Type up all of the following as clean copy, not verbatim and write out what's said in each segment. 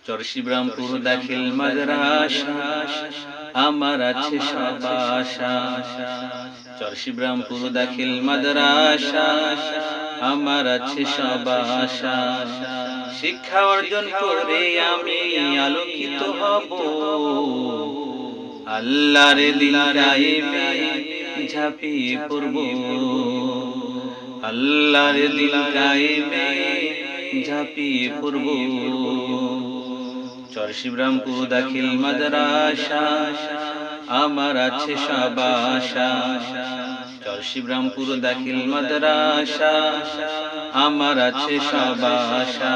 চরশিবরামপুর দাখিল মাদ্রাসা আমার আছে সব আশা। চরশিবরামপুর দাখিল মাদ্রাসা আমার আছে সব আশা। শিক্ষা অর্জন করে আমি আলোকিত হব, আল্লাহর দিন কায়েমে ঝাঁপিয়ে পড়ব, আল্লাহর দিন কায়েমে ঝাঁপিয়ে পড়ব। চরশিবরামপুর দাখিল মাদ্রাসা আমার আছে সব আশা। চরশিবরামপুর দাখিল মাদ্রাসা আমার আছে সব আশা।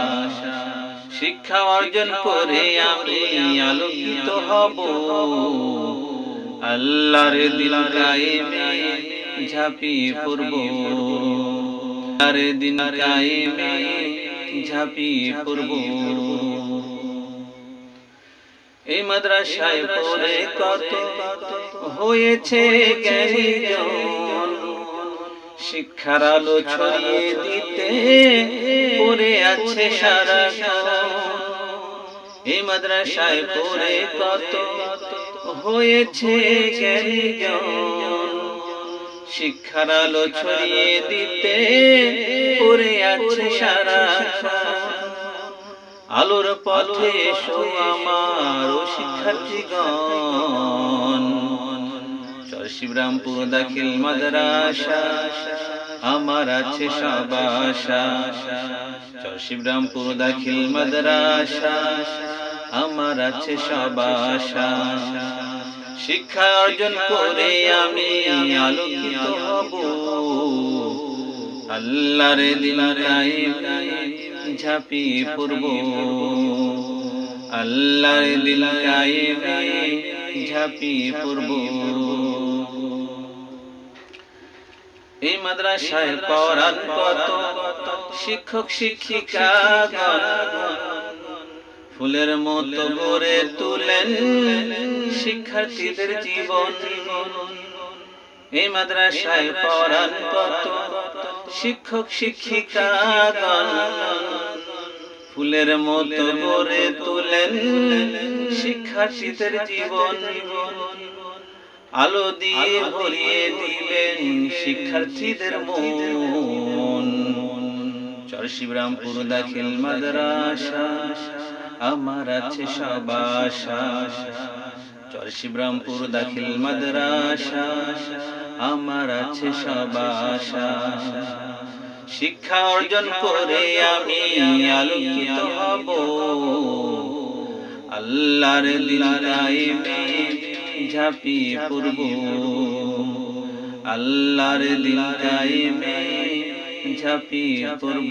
শিক্ষা অর্জন করে আমি আলোকিত হব, আল্লাহর দিন কায়েমে ঝাঁপিয়ে পড়ব, আল্লাহর দিন কায়েমে ঝাঁপিয়ে পড়ব। এই মাদ্রাসায় পড়ে কত হয়েছে জ্ঞানীজন, শিক্ষার আলো ছড়িয়ে দিতে পড়ে আছে সারাক্ষণ। এই মাদ্রাসায় পড়ে কত হয়েছে জ্ঞানীজন, শিক্ষার আলো ছড়িয়ে দিতে পড়ে আছে সারাক্ষণ। আলোর পথে এসো আমার শিক্ষার্থীগণ, চরশিবরামপুর দাখিল মাদ্রাসা আমার আছে সব আশা। চরশিবরামপুর দাখিল মাদ্রাসা আমার আছে সব আশা। শিক্ষা অর্জন করে আমি আলোকিত হব, আল্লাহর দিন কায়েমে ঝাঁপিয়ে পড়ব, আল্লাহর দিন কায়েমে ঝাঁপিয়ে পড়ব। এই মাদ্রাসায় পড়ান কত শিক্ষক শিক্ষিকাগণ, ফুলের মতো গড়ে তুলেন শিক্ষার্থীদের জীবন। এই মাদ্রাসায় পড়ান কত শিক্ষক শিক্ষিকাগণ, ফুলের মতো গড়ে তুলেন শিক্ষার্থীদের জীবন। আলো দিয়ে ভরিয়ে দিবেন শিক্ষার্থীদের মন। চরশিবরামপুর দাখিল মাদ্রাসা আমার আছে সব আশা। চরশিবরামপুর দাখিল মাদ্রাসা আমার আছে সব আশা। শিক্ষা অর্জন করে আমি আলোকিত হব, আল্লাহর দিন কায়েমে ঝাঁপিয়ে পড়ব, আল্লাহর দিন কায়েমে ঝাঁপিয়ে পড়ব।